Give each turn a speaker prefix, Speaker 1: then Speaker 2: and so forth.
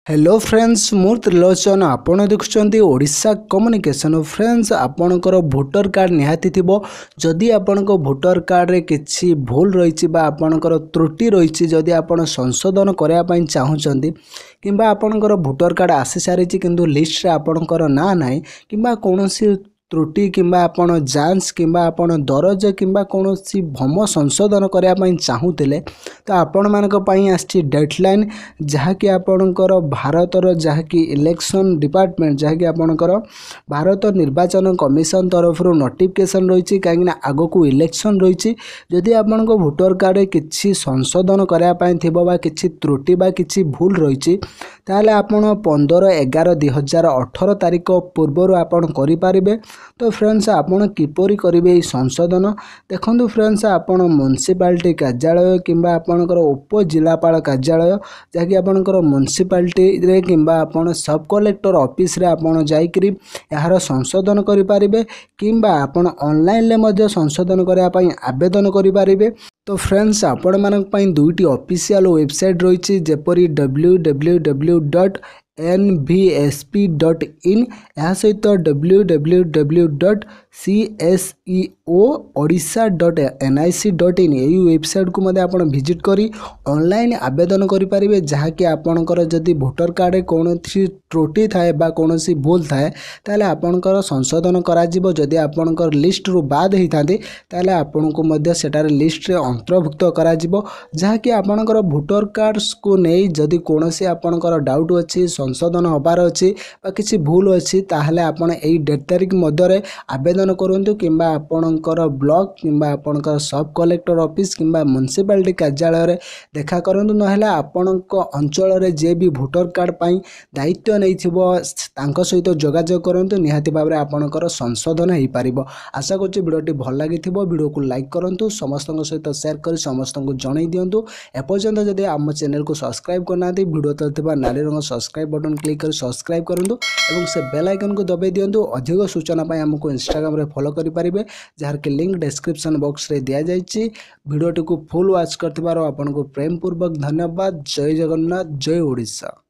Speaker 1: Hello friends मु त्रिलोचन आपण देखुं Odisha communication friends आपणकर भोटर कार्ड निहाती थिबो जदि आपणको भोटर कार्ड रे किछि भूल रही आपणकर त्रुटि रही जदि आपण संशोधन करया पई चाहुचंदी किंबा आपणकर भोटर कार्ड आसी सारी किंतु लिस्ट रे आपणकर ना नाही किंबा कोनोसी त्रुटि किंबा आपण जांच किंबा आपण दरज किंबा कोनोसी भम संशोधन करया पई चाहुतिले तो आपण मानक पई आछि डेडलाइन जहाँकि आपणकर भारतर जहाँकि इलेक्शन डिपार्टमेंट जहाँकि आपणकर भारत निर्वाचन कमिशन तरफ नोटिफिकेशन रही कहीं आग को इलेक्शन रही जदि आपणको भोटर कार्ड किछि संशोधन करया पई थिबो बा किछि त्रुटि बा किछि भूल रही ताले आपण 15/11/2018 तारिख पूर्व आपण करि पारिबे। तो फ्रेंड्स आपण किपरि करिवे संशोधन देखंतु फ्रेंड्स आपण म्युनिसिपालिटी कार्यालय किंबा आपणकर उप जिलापाल कार्यालय जहाँकि आपणकर म्युनिसिपालिटी रे किंबा आपण सब कलेक्टर ऑफिस रे आपण जाइकरी यार संशोधन करि पारिबे किंबा आपण ऑनलाइन ले मध्ये संशोधन करया पई आवेदन करि पारिबे। तो फ्रेंड्स आपण मानक पई दुईटी ऑफिशियल वेबसाइट रही जेपरी www.nvsp.in या सहित www.cseoodisha.nic.in यही वेबसाइट को मध्य आपण विजिट करी ऑनलाइन आवेदन करि पारिबे जहाँकि आपणकर जदि भोटर कार्ड कोनोसी त्रुटि थाए बा कोनोसी भूल थाए ताले आपणकर संशोधन करा जिवो जदि आपणकर लिस्ट रु बाद हेइ थांते ताले आपणको मध्य सेटार लिस्ट रे अंतर्भुक्त करा जिवो जहाँकि आपणकर भोटर कार्ड्स को नै जदि कोनोसी आपणकर डाउट अछि संशोधन होबार अछि बा किछि भूल अछि ताहले आपण एई डेट तारिख मध्यरे आवेदन करंतु किंबा आपणकर ब्लॉक किंबा आपणकर सब कलेक्टर ऑफिस किंबा म्युनिसिपालिटी कार्यालय रे देखा करंतु नहले आपणको अंचल रे जे भी भोटर कार्ड पई दायित्व नै थिबो तांको सहित जोगाजोग करंतु निहाती भाबरे आपणकर संशोधन हेइ पारिबो। आशा करछि भिडियोटी भल लागिथिबो भिडियो को लाइक करंतु समस्तक सहित शेयर करी समस्तक जणाई दियंतु एपर्यंत जदि आम चैनल को सब्सक्राइब करनाथि भिडियो तले थिबा नाली रंग सब्सक्राइब बटन क्लिक कर सब्सक्राइब करंतु एवं से बेल आइकन को दबाई दियंतु अधिक सूचना पाई हमको इंस्टाग्राम रे फॉलो करि पारिबे जार के लिंक डिस्क्रिप्शन बॉक्स रे दिया जाइछि। वीडियोटी को फुल वॉच करथिबारो आपन को प्रेम पूर्वक धन्यवाद। जय जगन्नाथ जय ओडिशा।